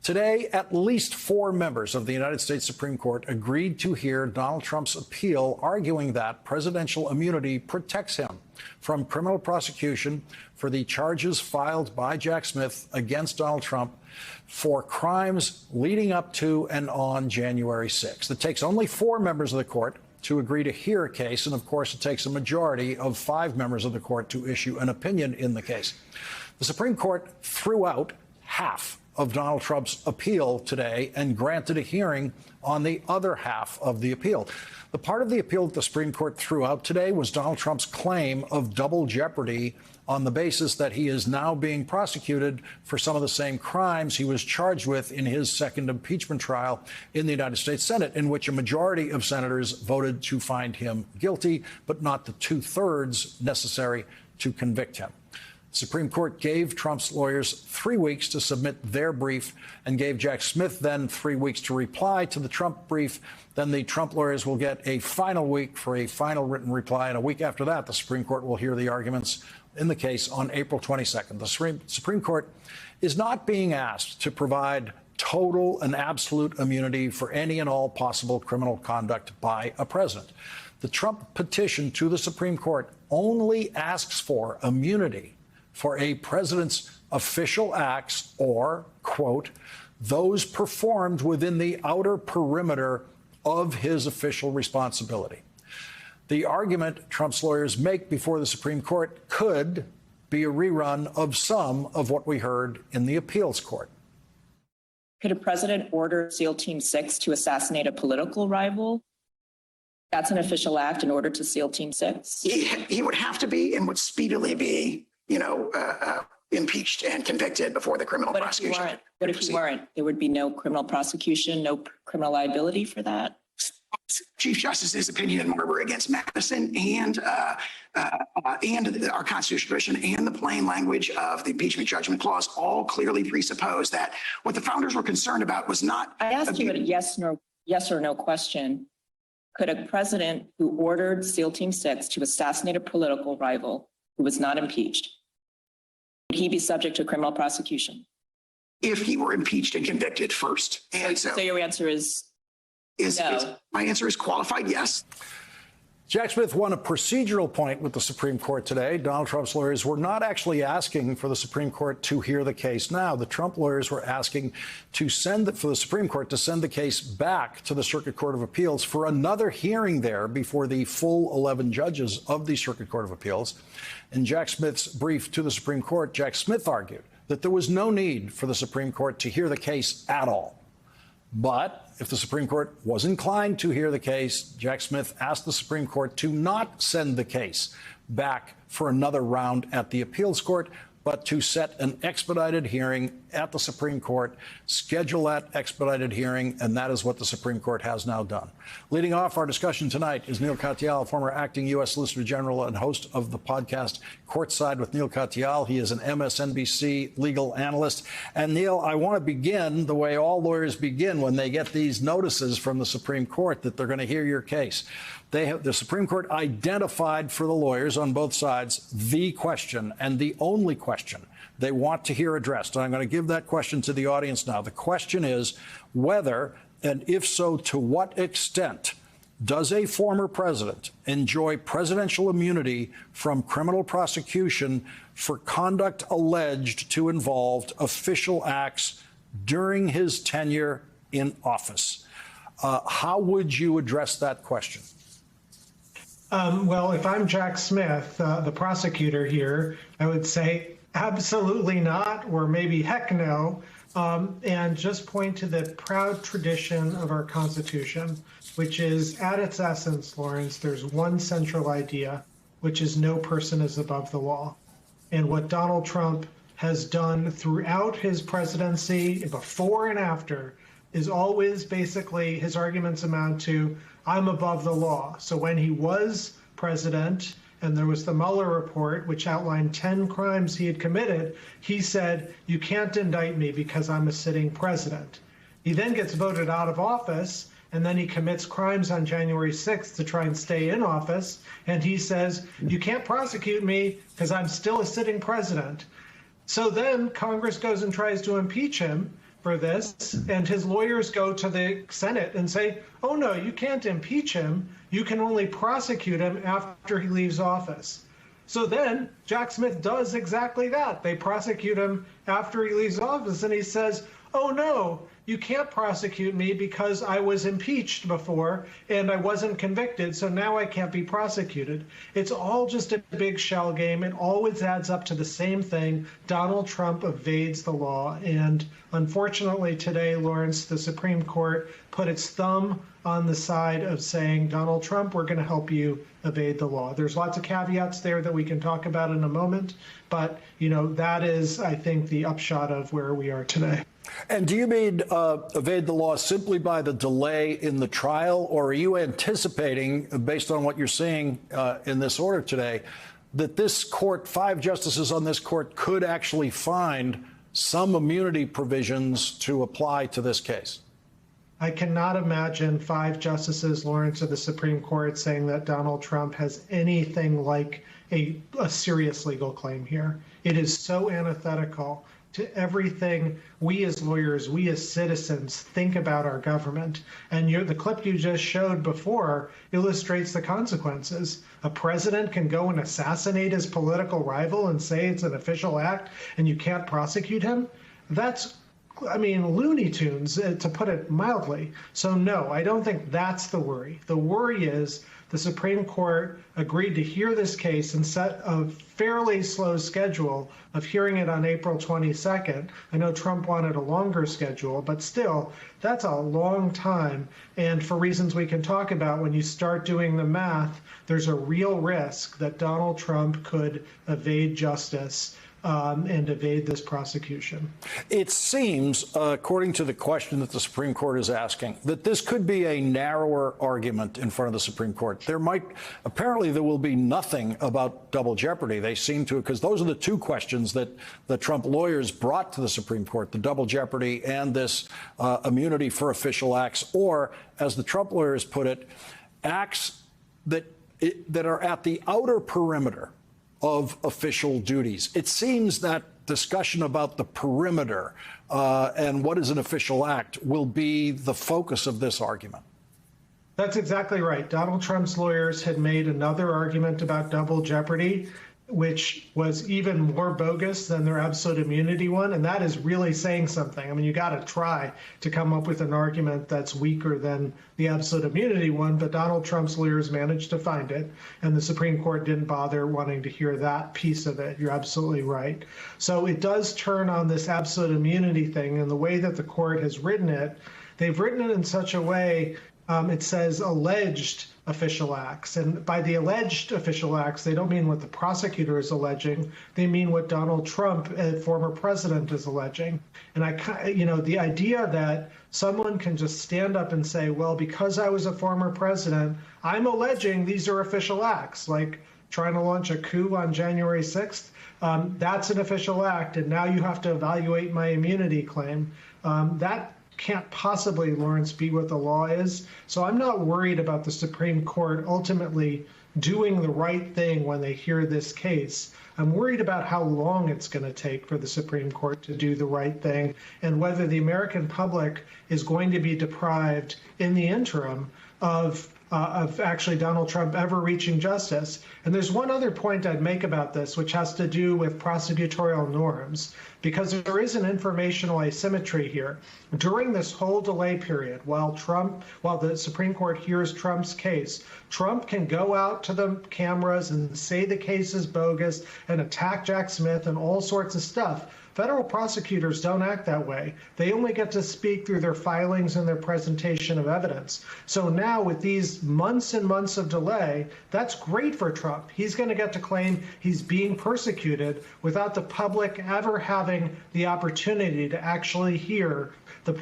Today, at least 4 members of the United States Supreme Court agreed to hear Donald Trump's appeal, arguing that presidential immunity protects him from criminal prosecution for the charges filed by Jack Smith against Donald Trump for crimes leading up to and on January 6th. It takes only 4 members of the court to agree to hear a case, and of course, it takes a majority of 5 members of the court to issue an opinion in the case. The Supreme Court threw out half of Donald Trump's appeal today and granted a hearing on the other half of the appeal. The part of the appeal that the Supreme Court threw out today was Donald Trump's claim of double jeopardy on the basis that he is now being prosecuted for some of the same crimes he was charged with in his second impeachment trial in the United States Senate, in which a majority of senators voted to find him guilty, but not the 2/3 necessary to convict him. The Supreme Court gave Trump's lawyers 3 weeks to submit their brief and gave Jack Smith then 3 weeks to reply to the Trump brief. Then the Trump lawyers will get a final week for a final written reply. And a week after that, the Supreme Court will hear the arguments in the case on April 22nd. The Supreme Court is not being asked to provide total and absolute immunity for any and all possible criminal conduct by a president. The Trump petition to the Supreme Court only asks for immunity for a president's official acts or, quote, those performed within the outer perimeter of his official responsibility. The argument Trump's lawyers make before the Supreme Court could be a rerun of some of what we heard in the appeals court. Could a president order SEAL Team 6 to assassinate a political rival? That's an official act in order to SEAL Team 6? He would have to be and would speedily be, impeached and convicted before the criminal prosecution. What if he weren't? There would be no criminal prosecution, no criminal liability for that? Chief Justice's opinion in Marbury against Madison and our constitutional tradition and the plain language of the impeachment judgment clause all clearly presuppose that what the founders were concerned about was not. I asked you a yes or no question. Could a president who ordered SEAL Team 6 to assassinate a political rival who was not impeached, would he be subject to criminal prosecution? If he were impeached and convicted first. And so your answer is no. My answer is qualified yes. Jack Smith won a procedural point with the Supreme Court today. Donald Trump's lawyers were not actually asking for the Supreme Court to hear the case now. The Trump lawyers were asking for the Supreme Court to send the case back to the Circuit Court of Appeals for another hearing there before the full 11 judges of the Circuit Court of Appeals. In Jack Smith's brief to the Supreme Court, Jack Smith argued that there was no need for the Supreme Court to hear the case at all. But if the Supreme Court was inclined to hear the case, Jack Smith asked the Supreme Court to not send the case back for another round at the appeals court, but to set an expedited hearing at the Supreme Court, schedule that expedited hearing, and that is what the Supreme Court has now done. Leading off our discussion tonight is Neil Katyal, former acting U.S. Solicitor General and host of the podcast Courtside with Neil Katyal. He is an MSNBC legal analyst. And Neil, I want to begin the way all lawyers begin when they get these notices from the Supreme Court that they're going to hear your case. The Supreme Court identified for the lawyers on both sides the question and the only question they want to hear addressed. And I'm going to give that question to the audience now. The question is whether, and if so, to what extent, does a former president enjoy presidential immunity from criminal prosecution for conduct alleged to involve official acts during his tenure in office? How would you address that question? Well, if I'm Jack Smith, the prosecutor here, I would say absolutely not, or maybe heck no, and just point to the proud tradition of our Constitution, which is at its essence, Lawrence, there's one central idea, which is no person is above the law. And what Donald Trump has done throughout his presidency, before and after, is always basically his arguments amount to, I'm above the law. So when he was president and there was the Mueller report, which outlined 10 crimes he had committed, he said, you can't indict me because I'm a sitting president. He then gets voted out of office, and then he commits crimes on January 6th to try and stay in office. And he says, you can't prosecute me because I'm still a sitting president. So then Congress goes and tries to impeach him. for this, and his lawyers go to the Senate and say, oh no, you can't impeach him. You can only prosecute him after he leaves office. So then Jack Smith does exactly that. They prosecute him after he leaves office, and he says, oh no, you can't prosecute me because I was impeached before and I wasn't convicted, so now I can't be prosecuted. It's all just a big shell game. It always adds up to the same thing. Donald Trump evades the law. And unfortunately today, Lawrence, the Supreme Court put its thumb on the side of saying, Donald Trump, we're going to help you evade the law. There's lots of caveats there that we can talk about in a moment, but that is, I think, the upshot of where we are today. And do you mean evade the law simply by the delay in the trial, or are you anticipating, based on what you're seeing in this order today, that this court, 5 justices on this court, could actually find some immunity provisions to apply to this case? I cannot imagine 5 justices, Lawrence, of the Supreme Court saying that Donald Trump has anything like a serious legal claim here. It is so antithetical to everything we as lawyers, we as citizens think about our government. And the clip you just showed before illustrates the consequences. A president can go and assassinate his political rival and say it's an official act and you can't prosecute him. That's, Looney Tunes, to put it mildly. So no, I don't think that's the worry. The worry is the Supreme Court agreed to hear this case and set a fairly slow schedule of hearing it on April 22nd. I know Trump wanted a longer schedule, but still, that's a long time. And for reasons we can talk about, when you start doing the math, there's a real risk that Donald Trump could evade justice and evade this prosecution. It seems, according to the question that the Supreme Court is asking, that this could be a narrower argument in front of the Supreme Court. Apparently there will be nothing about double jeopardy. They seem to, because those are the 2 questions that the Trump lawyers brought to the Supreme Court, the double jeopardy and this immunity for official acts, or, as the Trump lawyers put it, acts that are at the outer perimeter of official duties. It seems that discussion about the perimeter and what is an official act will be the focus of this argument. That's exactly right. Donald Trump's lawyers had made another argument about double jeopardy, which was even more bogus than their absolute immunity one. And that is really saying something. You got to try to come up with an argument that's weaker than the absolute immunity one. But Donald Trump's lawyers managed to find it. And the Supreme Court didn't bother wanting to hear that piece of it. You're absolutely right. So it does turn on this absolute immunity thing. And the way that the court has written it, they've written it in such a way it says alleged official acts. And by the alleged official acts, they don't mean what the prosecutor is alleging. They mean what Donald Trump, a former president, is alleging. And the idea that someone can just stand up and say, well, because I was a former president, I'm alleging these are official acts, like trying to launch a coup on January 6th. That's an official act. And now you have to evaluate my immunity claim. That can't possibly, Lawrence, be what the law is. So I'm not worried about the Supreme Court ultimately doing the right thing when they hear this case. I'm worried about how long it's going to take for the Supreme Court to do the right thing and whether the American public is going to be deprived in the interim of actually Donald Trump ever reaching justice. And there's one other point I'd make about this, which has to do with prosecutorial norms, because there is an informational asymmetry here. During this whole delay period, while the Supreme Court hears Trump's case, Trump can go out to the cameras and say the case is bogus and attack Jack Smith and all sorts of stuff. Federal prosecutors don't act that way. They only get to speak through their filings and their presentation of evidence. So now with these months and months of delay, that's great for Trump. He's going to get to claim he's being persecuted without the public ever having the opportunity to actually hear the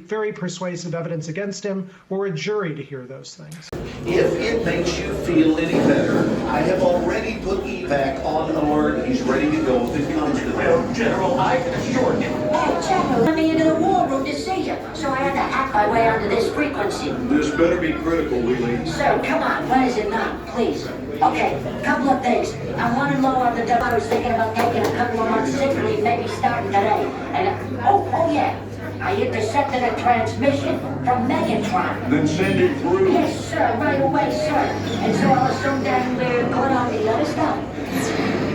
very persuasive evidence against him or a jury to hear those things. If it makes you feel any better, I have already put EPAC on alert. He's ready to go if it comes to that. General, I can assure you. Hey, General, let me into the war room to see you, so I had to hack my way onto this frequency. This better be critical, Wheelie. So, come on, what is it now, please? Okay, couple of things. I wanted low on the double. I was thinking about taking a couple of months sick leave, maybe starting today. And, oh yeah. I intercepted a transmission from Megatron. Then send it through. Yes, sir, right away, sir. And so I was so damn good on the other stuff.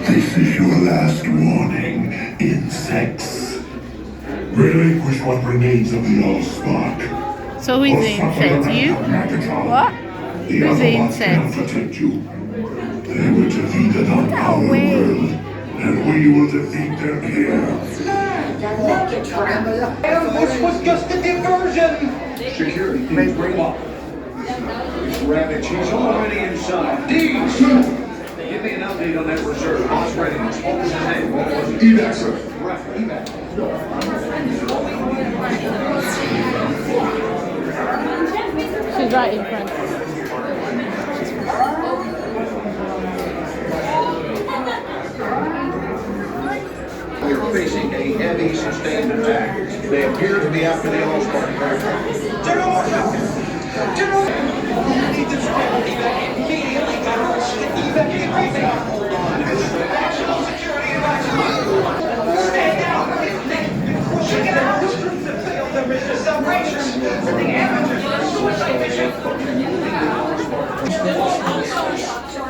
This is your last warning, insects. Relinquish what remains of the Allspark. So who is the insect? You? What? Who's the insect? Protect you. They were defeated on our world, and we will defeat them here. The Megatron. This was just a diversion. Security teams bring up. Rabbit, she's already inside. Deeds! Give me an update on that reserve. Boss readiness. What was his name? What was it? Evac, sir. Right, evac. She's right in front. We are facing a heavy sustained attack. They appear to be after the Allspark aircraft. So I